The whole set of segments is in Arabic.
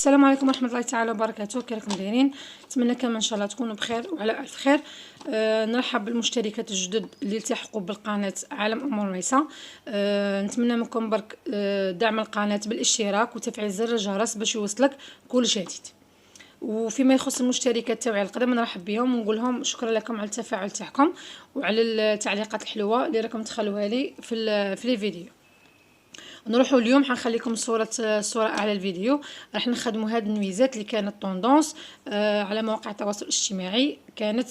السلام عليكم ورحمه الله تعالى وبركاته. كي راكم دايرين؟ نتمنى كامل ان شاء الله تكونوا بخير وعلى الف خير. نرحب بالمشتركات الجدد اللي التحقوا بالقناه عالم امور ميسا. نتمنى منكم برك دعم القناه بالاشتراك وتفعيل زر الجرس باش يوصلك كل جديد. وفيما يخص المشتركات تاعي القدم نرحب بهم ونقول لهم شكرا لكم على التفاعل تاعكم وعلى التعليقات الحلوه اللي راكم تخلوها لي في الفيديو. نروحوا اليوم حنخليكم الصوره اعلى الفيديو. راح نخدموا هاد النويزات اللي كانت طوندونس على مواقع التواصل الاجتماعي. كانت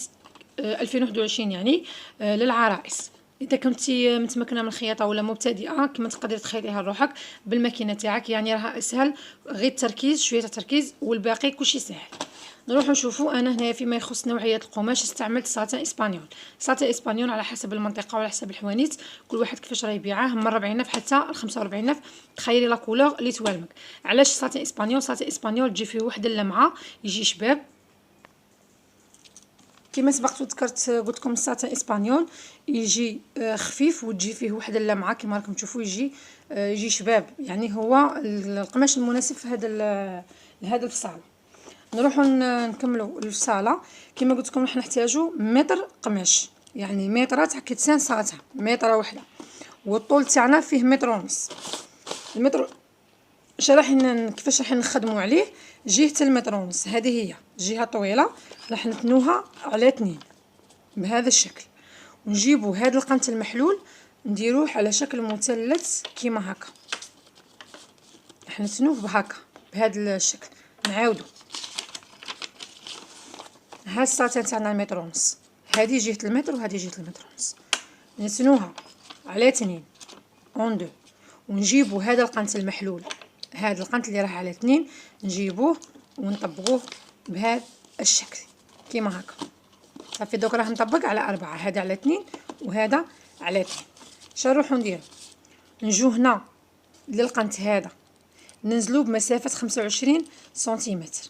2021 يعني للعرائس. اذا كنتي متمكنه من الخياطه ولا مبتدئه كما تقدري تخيطيها لروحك بالماكينه تاعك، يعني راها اسهل، غير التركيز، شويه التركيز والباقي كلشي سهل. نروح نشوفوا. انا هنايا فيما يخص نوعيه القماش استعملت ساتان اسبانيول. ساتان اسبانيول على حسب المنطقه وعلى حسب الحوانيت كل واحد كيفاش راه يبيعاه، من 40,000 حتى 45,000. تخيري لا كولور اللي توالمك. علاش ساتان اسبانيول؟ ساتان اسبانيول تجي فيه واحد اللمعه، يجي شباب كما سبقت وذكرت. قلت لكم الساتان اسبانيول يجي خفيف وتجي فيه واحد اللمعه كما راكم تشوفوا، يجي شباب، يعني هو القماش المناسب في هذا الفصال. نروحوا نكملوا الفصاله. كما قلت لكم راح نحتاجوا متر قماش، يعني متر تاع كتسان ساتان، متر وحده، والطول تاعنا فيه متر ونص. المتر كيفاش راح نخدموا عليه؟ جهه المتر ونص هذه هي جهه طويله، راح نثنوها على 2 بهذا الشكل، ونجيبوا هذا القنت المحلول نديروه على شكل مثلث كيما هكا. راح نثنوه بهكا بهذا الشكل. نعاودوا ها الساتان تاعنا المتر ونص، هذه جهه المتر وهذه جهه المتر ونص، نثنوها على 2 اون دو، ونجيبوا هذا القنت المحلول، هذا القنت اللي راه على 2 نجيبوه ونطبقوه بهذا الشكل كيما هكا. صافي دوك راه نطبق على 4، هذا على 2 وهذا على 2. اش نروحو نديرو؟ نجو هنا للقنت هذا ننزلو بمسافه 25 سنتيمتر،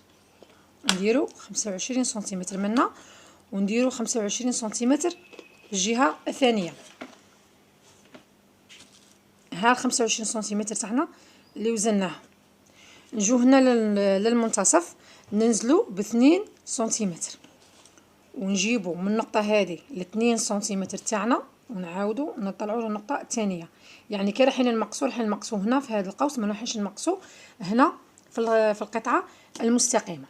نديرو 25 سنتيمتر منا، ونديرو 25 سنتيمتر الجهه الثانيه. ها 25 سنتيمتر تاعنا اللي وزناه. نجو هنا للمنتصف ننزلو ب2 سنتيمتر، ونجيبو من النقطه هذه ل2 سنتيمتر تاعنا ونعاودو نطلعو للنقطه الثانيه. يعني كي رايحين نمقصو هنا في هذا القوس، ما نروحش نمقصو هنا في القطعه المستقيمه.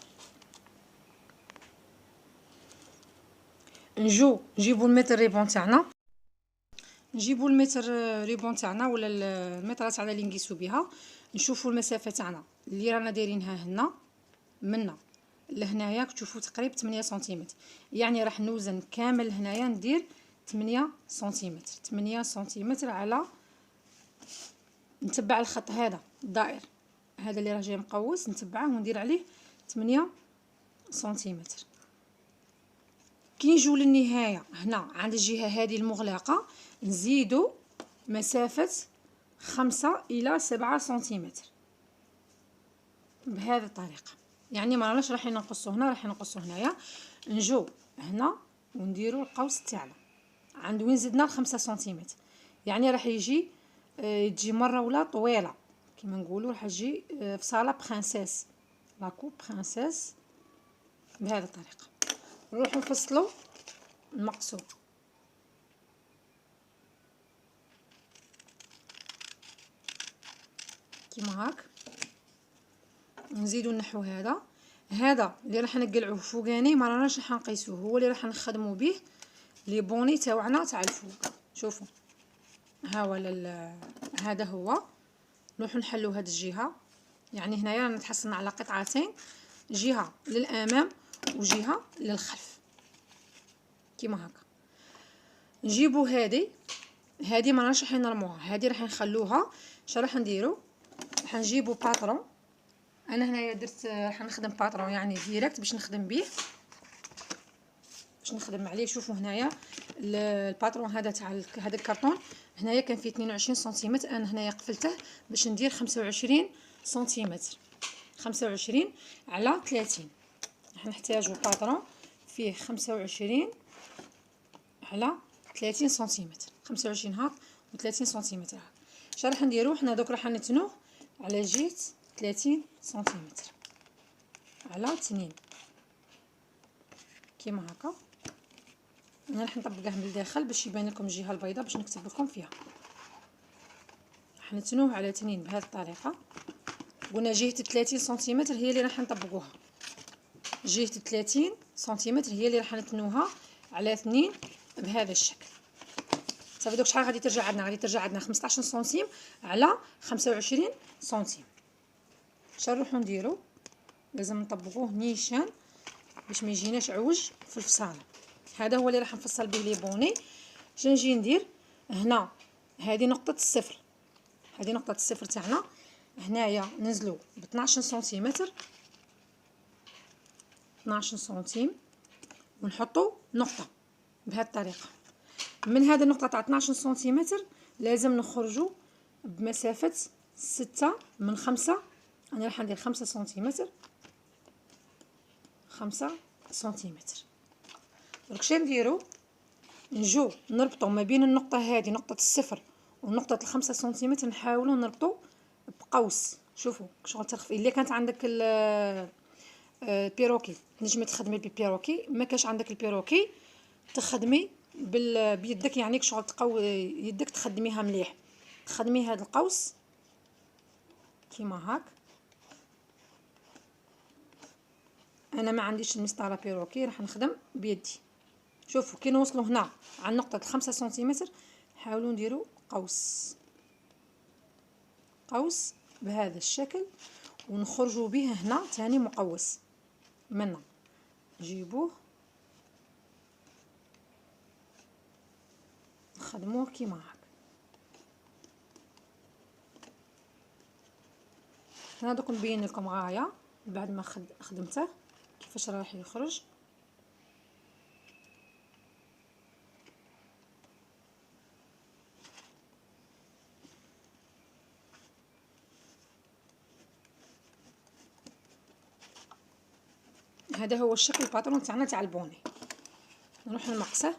نجيبو المتر ريبون تاعنا، نجيبو المتر ريبون تاعنا ولا المتر تاعنا اللي نقيسو بها. نشوفوا المسافه تاعنا اللي رانا دايرينها هنا منا لهنايا، تشوفوا تقريبا 8 سنتيمتر، يعني راح نوزن كامل هنايا ندير 8 سنتيمتر. 8 سنتيمتر على، نتبع الخط هذا الدائر هذا اللي راه جاي مقوس، نتبعه وندير عليه 8 سنتيمتر. كي نجيو للنهايه هنا عند الجهه هذه المغلقه نزيدو مسافه 5 إلى 7 سنتيمتر بهذه الطريقه. يعني ما راناش رايحين نقصو هنا، رايحين نقصو هنايا. نجو هنا ونديرو القوس تاعنا عند وين زدنا 5 سنتيمتر، يعني راح تجي مره ولا طويله كيما نقولوا، راح تجي في صاله برانسيس، لاكو برانسيس بهذه الطريقه. نروحو نفصلو نقصو كيما هاك، نزيدو نحو هذا اللي راح نقلعوه فوقاني، ما راناش راح نقيسوه، هو اللي راح نخدموا به لي بوني تاعنا تاع الفوق. شوفوا ها هو هذا هو. نروحو نحلو هاد الجهه، يعني هنايا رانا نتحصلنا على قطعتين، جهه للامام وجهه للخلف كيما هكا. نجيبو هذه ما راناش راح نرموها، هذه راح نخلوها. اش راح نديرو؟ راح نجيبو باترون. انا هنايا درت راح نخدم باترون يعني ديريكت باش نخدم به، باش نخدم عليه. شوفوا هنايا الباترون هذا تاع هذا الكرتون هنايا كان فيه 22 سنتيمتر، انا هنايا قفلته باش ندير 25 سنتيمتر. 25 على 30 راح نحتاجو باترون فيه 25 على 30 سنتيمتر، 25 هاك و30 سنتيمتر هاك. اش راح نديرو حنا دوك؟ راح نتنوه على جهه 30 سنتيمتر على 2 كيما هكا. انا راح نطبقها من الداخل باش يبان لكم الجهه البيضاء باش نكتب لكم فيها. راح نتنوه على 2 بهذه الطريقه. قلنا جهه 30 سنتيمتر هي اللي راح نطبقوها، جهه 30 سنتيمتر هي اللي راح نتنوها على 2 بهذا الشكل. صافي دوك شحال غادي ترجع عندنا؟ غادي ترجع عندنا 15 سنتيم على 25 سنتيم. اش نروحو نديرو؟ لازم نطبقوه نيشان باش ما يجيناش عوج في الفصاله. هذا هو اللي راح نفصل به لي بوني. اش نجي ندير هنا؟ هذه نقطه الصفر، هذه نقطه الصفر تاعنا. هنايا ننزلو ب 12 سنتيمتر، 12 سنتيم، ونحطو نقطه بهذه الطريقه. من هذه النقطه تاع 12 سنتيمتر لازم نخرجوا بمسافه 6 من 5. انا راح ندير 5 سنتيمتر، 5 سنتيمتر. درك شنو نديرو؟ نجو نربطو ما بين النقطه هذه نقطه الصفر ونقطه ال5 سنتيمتر، نحاولوا نربطو بقوس. شوفوا شغل تخفي. الا كانت عندك البيروكي نجمي تخدمي بالبيروكي، ما كاش عندك البيروكي تخدمي بيدك، يعني شغل تقوي يدك تخدميها مليح. تخدمي هذا القوس كيما هاك. انا ما عنديش المسطره بيروكي، راح نخدم بيدي. شوفوا كي نوصلوا هنا على نقطه 5 سنتيمتر حاولوا نديروا قوس، قوس بهذا الشكل، ونخرجوا به هنا ثاني مقوس منا. نجيبوه نخدموه كيما هاك. هنا دوك نبين لكم غايه بعد ما خدمته كيفاش راح يخرج. هذا هو الشكل الباترون تاعنا تاع البوني. نروح نمقصه.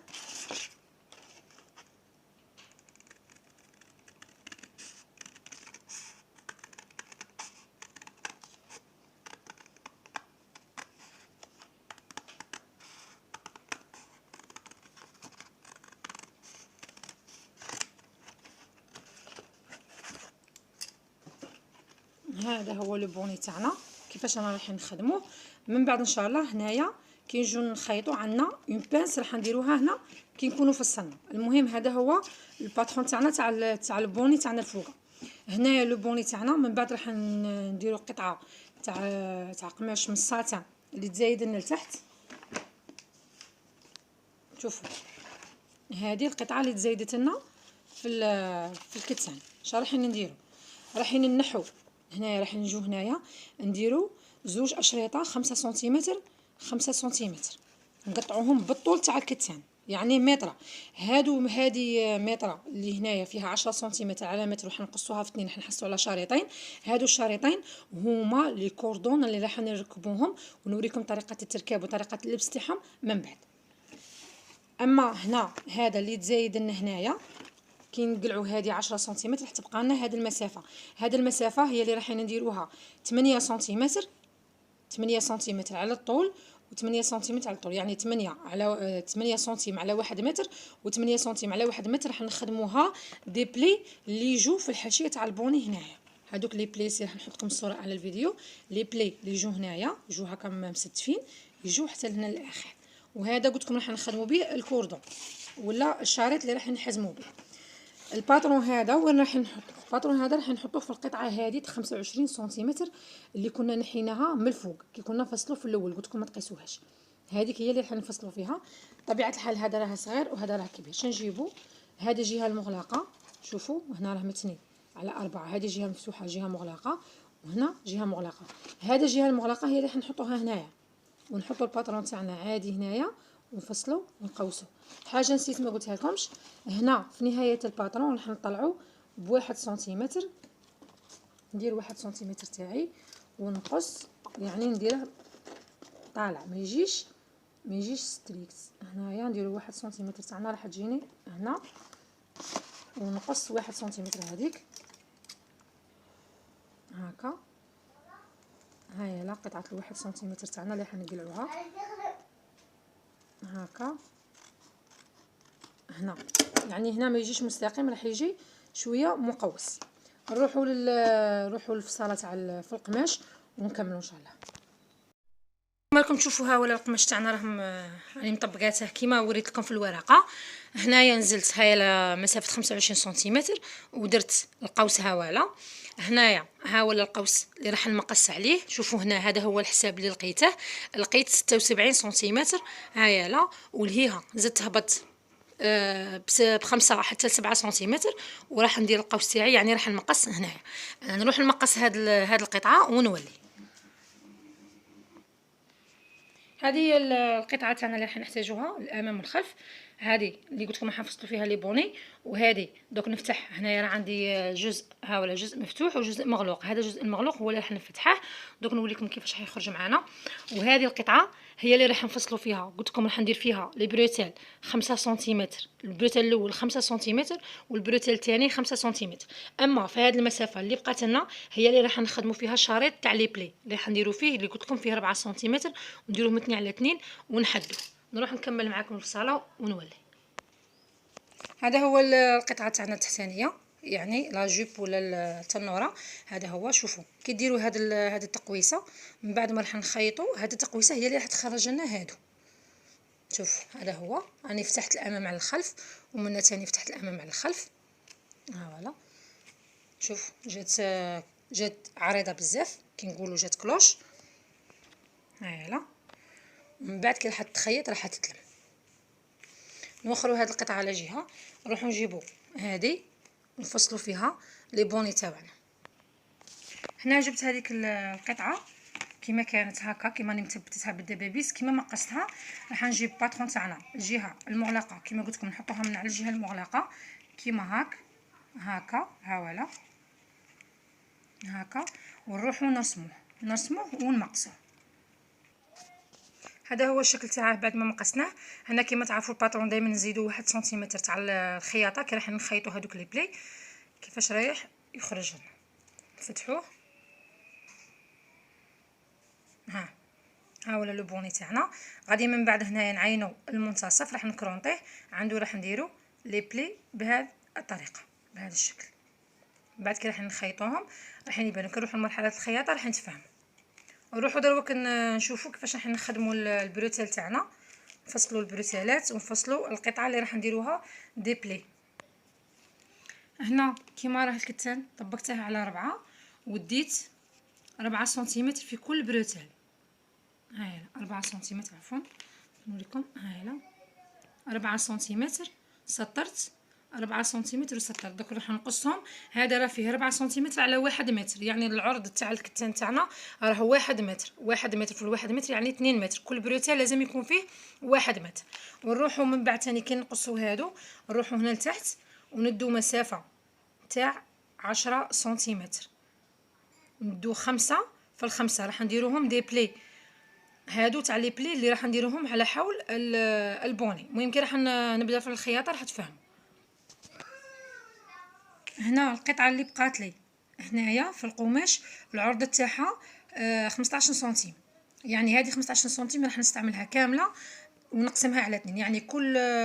هذا هو البوني تاعنا كيفاش انا رايحين نخدموه. من بعد ان شاء الله هنايا كي نجيو نخيطوا عندنا اون بانس راح نديروها هنا كي نكونوا فصلنا. المهم هذا هو الباترون تاعنا تاع البوني تاعنا الفوق. هنايا لو بوني تاعنا من بعد راح نديروا قطعه تاع قماش من الساتان اللي تزايد لنا لتحت. شوفوا هذه القطعه اللي تزايدت لنا في الكتان. اش رايحين نديروا؟ رايحين ننحو هنايا، راح نجيو هنايا نديرو 2 اشرطه 5 سنتيمتر 5 سنتيمتر، نقطعوهم بالطول تاع الكتان يعني متر. هذه متر اللي هنايا فيها 10 سنتيمتر على متر، راح نقصوها في 2، راح نحصلوا على شريطين. هادو الشريطين هما لي كوردون اللي راح نركبوهم ونوريكم طريقه التركيب وطريقه اللبس تاعهم من بعد. اما هنا هذا اللي تزايد لنا هنايا كي نقلعوا هذه 10 سنتيمتر راح تبقى لنا هذه المسافه. هذه المسافه هي اللي راح نديروها 8 سنتيمتر، 8 سنتيمتر على الطول و8 سنتيمتر على الطول، يعني 8 سنتيم على 1 متر و8 سنتيم على 1 متر. راح نخدموها دي بلي اللي يجوا في الحاشيه تاع البوني هنايا. هذوك لي بلي راح نحط لكم الصوره على الفيديو. لي بلي اللي يجوا هنايا يجوا هكا مستفين، يجوا حتى لهنا للاخر. وهذا قلت لكم راح نخدموا به الكوردون ولا الشريط اللي راح نحزموا به. الباترون هذا وين راح نحط؟ الباترون هذا راح نحطوه في القطعه هذه 25 سنتيمتر اللي كنا نحيناها من الفوق كي كنا نفصلوا في الاول. قلت لكم ما تقيسوهاش، هذيك هي اللي راح نفصلوا فيها. طبيعه الحال هذا راه صغير وهذا راه كبير. شنجيبوا هذه الجهه المغلقه، شوفوا هنا راه متني على 4، هذه جهه مفتوحه جهه مغلقه، وهنا جهه مغلقه. هذه الجهه المغلقه هي اللي راح نحطوها هنايا، ونحطوا الباترون تاعنا عادي هنايا ونفصلوا ونقوسوا. حاجه نسيت ما قلتها لكمش، هنا في نهايه الباترون راح نطلعوا ب1 سنتيمتر. ندير 1 سنتيمتر تاعي ونقص، يعني نديره طالع ما يجيش ستريكت. هنايا نديروا 1 سنتيمتر تاعنا راح تجيني هنا، ونقص 1 سنتيمتر هذيك هكا هاهي لا قطعه الواحد سنتيمتر تاعنا اللي حنقلعوها هكا هنا، يعني هنا ما يجيش مستقيم، راح يجي شويه مقوس. نروحوا للفصاله تاع في القماش ونكملوا ان شاء الله. كما راكم تشوفوا ها ولا القماش تاعنا راهم راني مطبقاته كيما وريت لكم في الورقه. هنايا نزلت هاي مسافه 25 سنتيمتر ودرت القوس ها ولا. هنايا ها ولا القوس اللي راح نمقص عليه. شوفوا هنا هذا هو الحساب اللي لقيته، لقيت 76 سنتيمتر هايا لا، ولهيها زدت هبط بخمسة حتى 7 سنتيمتر، وراح ندير القوس تاعي يعني راح نمقص هنايا. نروح نمقص هاد القطعه ونولي. هذه هي القطعه تاعنا اللي راح نحتاجوها الامام والخلف. هذه اللي قلت لكم راح نفصلوا فيها لي بوني، وهذه دوك نفتح هنايا راه عندي جزء ها ولا جزء مفتوح وجزء مغلوق. هذا الجزء المغلوق هو اللي راح نفتحه، دوك نوريكم كيفاش راح يخرج معنا. وهذه القطعه هي اللي راح نفصلوا فيها، قلت لكم راح ندير فيها لي بروتيل 5 سنتيمتر، البروتيل الاول 5 سنتيمتر والبروتيل الثاني 5 سنتيمتر. اما في هذه المسافه اللي بقات لنا هي اللي راح نخدموا فيها الشريط تاع لي بلي اللي راح نديروا فيه، اللي قلت لكم فيه 4 سنتيمتر، ونديروهم 2 على 2 ونحدوا. نروح نكمل معكم في الصاله ونولي. هذا هو القطعه تاعنا التحتانيه، يعني لا جوب ولا التنوره. هذا هو، شوفوا كي ديروا هاد التقويسه من بعد ما راح نخيطوا هاد التقويسه هي اللي راح تخرج لنا هادو. شوف هذا هو، راني فتحت الامام على الخلف ومن ثاني فتحت الامام على الخلف. ها فوالا، شوف جات عريضه بزاف كي نقولوا جات كلوش. هايلا من بعد كي راح تخيط راح تتلم. نوخروا هذه القطعه على جهه، نروحوا نجيبوا هذه نفصلوا فيها لي بوني تاعنا. هنا جبت هذيك القطعه كما كانت هكا، كما راني مثبتتها بالدبابيس كما مقصتها. راح نجيب باترون تاعنا الجهه المغلقه كما قلت لكم نحطوها من على الجهه المغلقه كما هكا ها ولا هكا، ونروحوا نرسموه ونمقصوه. هذا هو الشكل تاعه بعد ما مقصناه. هنا كما تعرفوا الباترون دائما نزيدوا 1 سنتيمتر تاع الخياطه كي راح نخيطوا هذوك لي بلي كيفاش رايح يخرج لنا. نفتحوه ها ولا لو بوني تاعنا. غادي من بعد هنايا نعينوا المنتصف، راح نكرونطيه عنده، راح نديروا لي بلي بهذه الطريقه بهذا الشكل. بعد كي راح نخيطوهم راح يبانوا. كنروحوا لمرحله الخياطه راح نتفاهموا. نروحوا دروك نشوفوا كيفاش راح نخدموا البروتيل تاعنا. نفصلوا البروتيلات ونفصلوا القطعه اللي راح نديروها دي بلي. هنا كيما راه الكتان طبقته على 4 وديت 4 سنتيمتر في كل بروتيل. هايلا 4 سنتيمتر، عفوا نوريكم. هايلا 4 سنتيمتر سطرت 4 سنتيمتر وسطرت. دوك راح نقصهم. هذا راه فيه 4 سنتيمتر على 1 متر، يعني العرض تاع الكتان تاعنا راه 1 متر. 1 متر في 1 متر يعني 2 متر. كل بروتيل لازم يكون فيه 1 متر. ونروحوا من بعد ثاني كي نقصوا هادو نروحوا هنا لتحت وندو مسافه تاع 10 سنتيمتر. ندو 5 في الخمسة راح نديروهم دي بلي هادو تاع لي بلي اللي راح نديروهم على حول البوني. المهم كي راح نبدا في الخياطه راح تفهموا. هنا القطعه اللي بقات لي هنايا في القماش العرض تاعها 15 سنتيم، يعني هذه 15 سنتيم راح نستعملها كامله ونقسمها على 2، يعني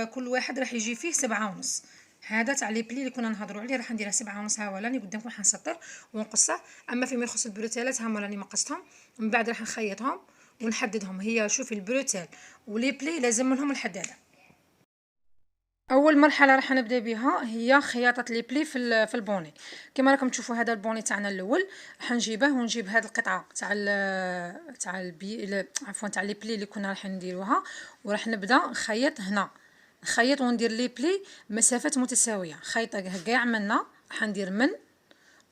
كل واحد راح يجي فيه 7.5. هذا تاع لي بلي اللي كنا نهضروا عليه راح نديرها 7.5. ها ولا راني قدامكم راح نسطر ونقصه. اما فيما يخص البروتيلات هما راني ما قصتهم، من بعد راح نخيطهم ونحددهم. هي شوفي البروتيل ولي بلي لازم لهم الحداده. اول مرحله راح نبدا بها هي خياطه لي بلي في البوني. كما راكم تشوفوا هذا البوني تاعنا الاول راح نجيبه ونجيب هذه القطعه عفوا تاع لي بلي اللي كنا راح نديروها، وراح نبدا نخيط هنا، نخيط وندير لي بلي مسافات متساويه. خيطه كاع منا راح ندير من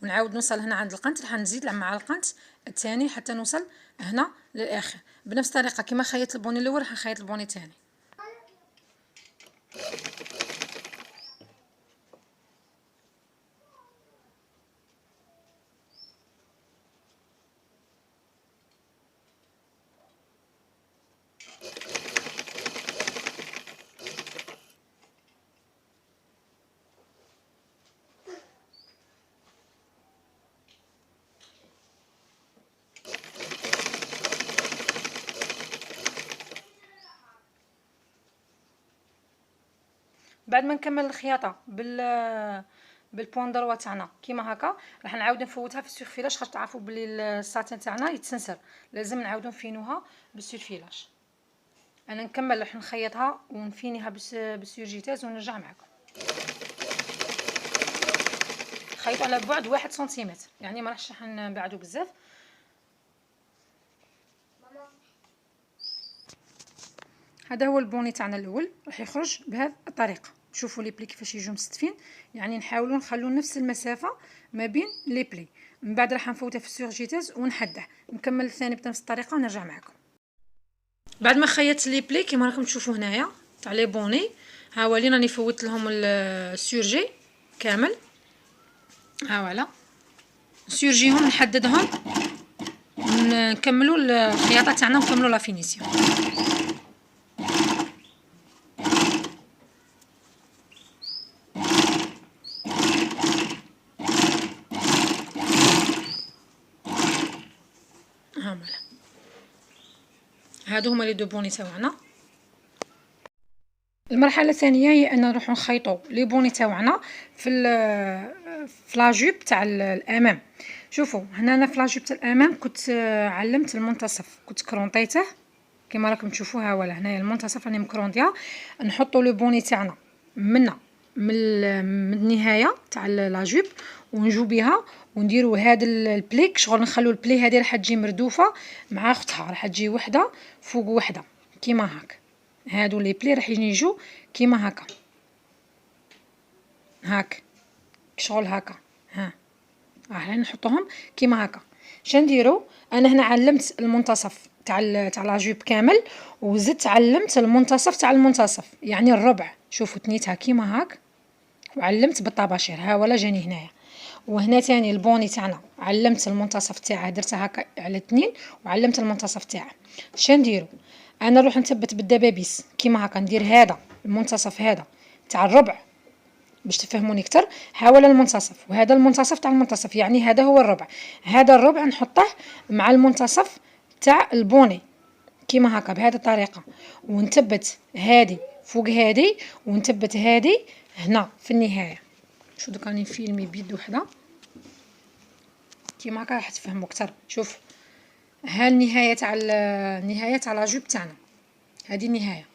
ونعاود نوصل هنا عند القنت، راح نزيد مع القنت الثاني حتى نوصل هنا للاخر. بنفس الطريقه كما خيطت البوني الاول راح نخيط البوني الثاني. بعد ما نكمل الخياطه بالبوان دروا تاعنا كيما هكا، راح نعاود نفوتها في السيرفيلاج، خاطر تعرفوا بلي الساتان تاعنا يتسنسر، لازم نعاودو نفينوها بالسيرفيلاج. انا نكمل راح نخيطها ونفينيها بالسيرجيتاز ونرجع معكم. خيطوا على بعد 1 سنتيمتر، يعني ما راحش نبعدو بزاف. هذا هو البوني تاعنا الاول، راح يخرج بهذه الطريقه. شوفوا لي بلي كيفاش يجوا مستفين، يعني نحاولوا نخلوا نفس المسافه ما بين لي بلي. من بعد راح نفوتها في السيرجيتاز ونحده. نكمل الثاني بنفس الطريقه ونرجع معكم. بعد ما خيطت لي بلي كيما راكم تشوفوا هنايا تاع لي بوني، ها هو اللي راني فوت لهم السيرجي كامل. ها فوالا نسيرجيهم نحددهم، نكملوا الخياطه تاعنا ونكملوا لا فينيسيون. ها فوالا هادو هما لي دو بوني تاعنا. المرحله الثانيه هي ان نروحو نخيطوا لي بوني تاعنا في لاجوب تاع الامام. شوفوا هنا انا في لاجوب تاع الامام كنت علمت المنتصف، كنت كرونطيته كما راكم تشوفوها. ولا هنايا المنتصف راني مكرونطيا. نحطوا لو بوني تاعنا من النهايه تاع لاجوب ونجو بها ونديروا هاد البليك، شغل نخلوا البلي هذه راح تجي مردوفه مع اختها، راح تجي وحده فوق وحده كيما هكا. هادو لي بلي راح يجوا كيما هكا هاك شغل هكا. ها راح نحطوهم كيما هكا. شنديرو انا هنا علمت المنتصف تاع لاجوب كامل، وزدت علمت المنتصف تاع المنتصف يعني الربع. شوفوا تنيتها كيما هاك وعلمت بالطباشير. ها ولا جاني هنايا. وهنا تاني البوني تاعنا علمت المنتصف تاعه، درتها هكا على 2 وعلمت المنتصف تاعه. شنديرو انا نروح نثبت بالدبابيس كيما هكا، ندير هذا المنتصف هذا تاع الربع باش تفهموني اكثر. حاول المنتصف وهذا المنتصف تاع المنتصف، يعني هذا هو الربع. هذا الربع نحطه مع المنتصف تاع البوني كيما هكا بهذه الطريقه، ونثبت هذه فوق هذه ونثبت هذه هنا في النهايه. شو دوك راني نفيلمي بيد وحده كيما هكا راح تفهموا اكثر. شوف ها النهايه تاع لاجوب تاعنا، هذه النهايه،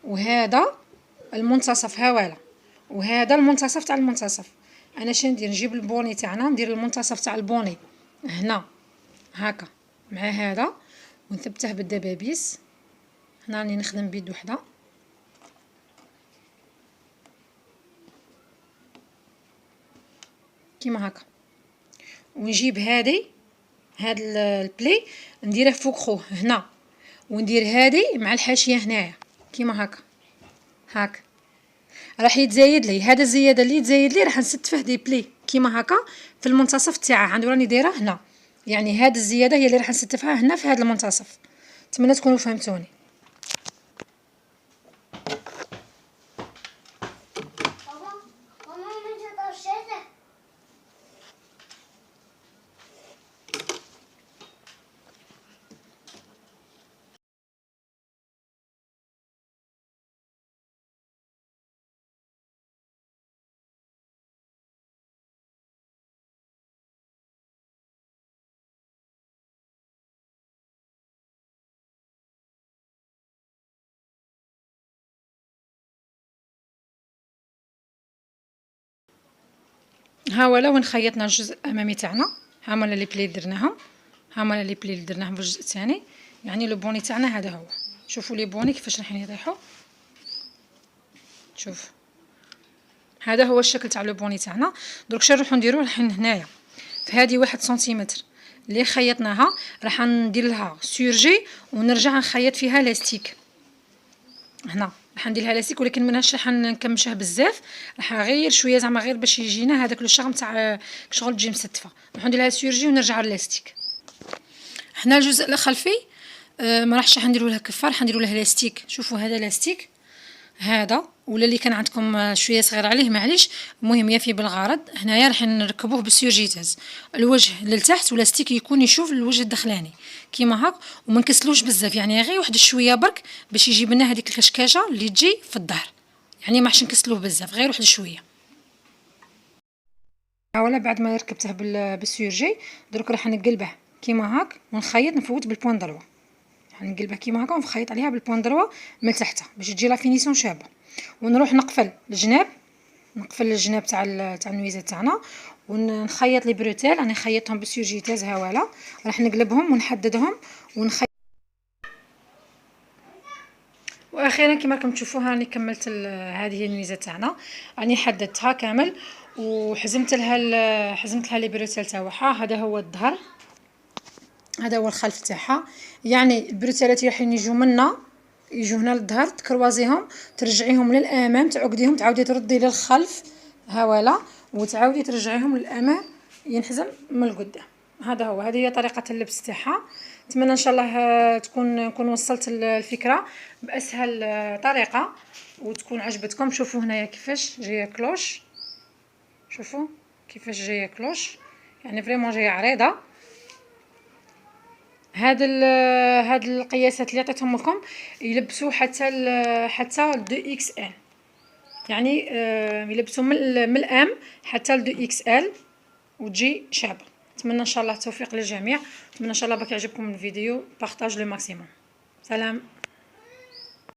وهذا المنتصف ها ولا، وهذا المنتصف تاع المنتصف. انا شندير نجيب البوني تاعنا ندير المنتصف تاع البوني هنا هكا مع هذا ونثبته بالدبابيس. هنا راني نخدم بيد وحده كيما هكا، ونجيب هاد البلي نديره فوق خوه هنا، وندير هذه مع الحاشيه هنايا كيما هكا هاك. راح يتزايد لي هذا الزياده اللي يتزايد لي راح نسد فيه دي بلي كيما هكا في المنتصف تاعه. عندو راني دايره هنا، يعني هذه الزياده هي اللي راح نستفها هنا في هذا المنتصف. نتمنى تكونوا فهمتوني. ها ولا وين خيطنا الجزء الامامي تاعنا، ها هما لي بلي درناهم، ها هما لي بلي اللي درناهم في الجزء الثاني. يعني لو بوني تاعنا هذا هو. شوفوا لي بوني كيفاش راح يطيحوا. شوف هذا هو الشكل تاع لو بوني تاعنا. درك شنو نروحو نديرو الحين هنايا في هذه 1 سنتيمتر اللي خيطناها راح ندير لها سورجي ونرجع نخيط فيها لاستيك. هنا راح ندير لها لاستيك ولكن منهاش راح نكمشها بزاف، راح غير شويه زعما غير باش يجينا هذاك الشغل تاع شغل تجي مستفه. راح ندير لها سورجي ونرجع للاستيك. هنا الجزء الخلفي ما راحش نديرو له كفه، راح نديرو له لاستيك. شوفوا هذا لاستيك هذا ولا اللي كان عندكم شويه صغير عليه معليش، المهم يفي بالغرض. هنايا راح نركبوه بالسيرجيتاز الوجه للتحت ولاستيك يكون يشوف الوجه الدخلاني كيما هاك، وما نكسلوش بزاف، يعني غير واحد شويه برك باش يجيب لنا هذيك الكشكاشه اللي تجي في الظهر، يعني ما راحش نكسلوه بزاف، غير واحد شويه. ولا بعد ما ركبته بالسيرجي درك راح نقلبه كيما هاك ونخيط نفوت بالبوان دروا، يعني نقلبه كيما هاكا ونخيط عليها بالبوان دروا من تحت باش تجي لا فينيسيون شابه. ونروح نقفل الجناب، نقفل الجناب تاع النويزه تاعنا، ونخيط لي بروتيل. راني خيطهم بالسيرجي تاع زهواله، راح نقلبهم ونحددهم ونخيط. واخيرا كما راكم تشوفوا راني كملت هذه هي النويزه تاعنا، راني حددتها كامل وحزمت لها لي بروتيل تاعها. هذا هو الظهر، هذا هو الخلف تاعها. يعني البروتيلات راح يجوا منا، يجوا هنا للظهر، تكروازيهم ترجعيهم للامام، تعقديهم تعاودي تردي للخلف هواله، وتعاودي ترجعيهم للامام ينحزم من القدام. هذا هو، هذه هي طريقه اللبس تاعها. نتمنى ان شاء الله نكون وصلت الفكره باسهل طريقه وتكون عجبتكم. شوفوا هنايا كيفاش جايه كلوش، شوفوا كيفاش جايه كلوش، يعني فريمون جايه عريضه. هاد القياسات اللي عطيتهم لكم يلبسوا حتى 2 اكس ال، يعني يلبسوا من الام حتى 2 اكس ال وتجي شابه. نتمنى ان شاء الله التوفيق للجميع، نتمنى ان شاء الله باك يعجبكم الفيديو. بارطاج لو ماكسيموم. سلام.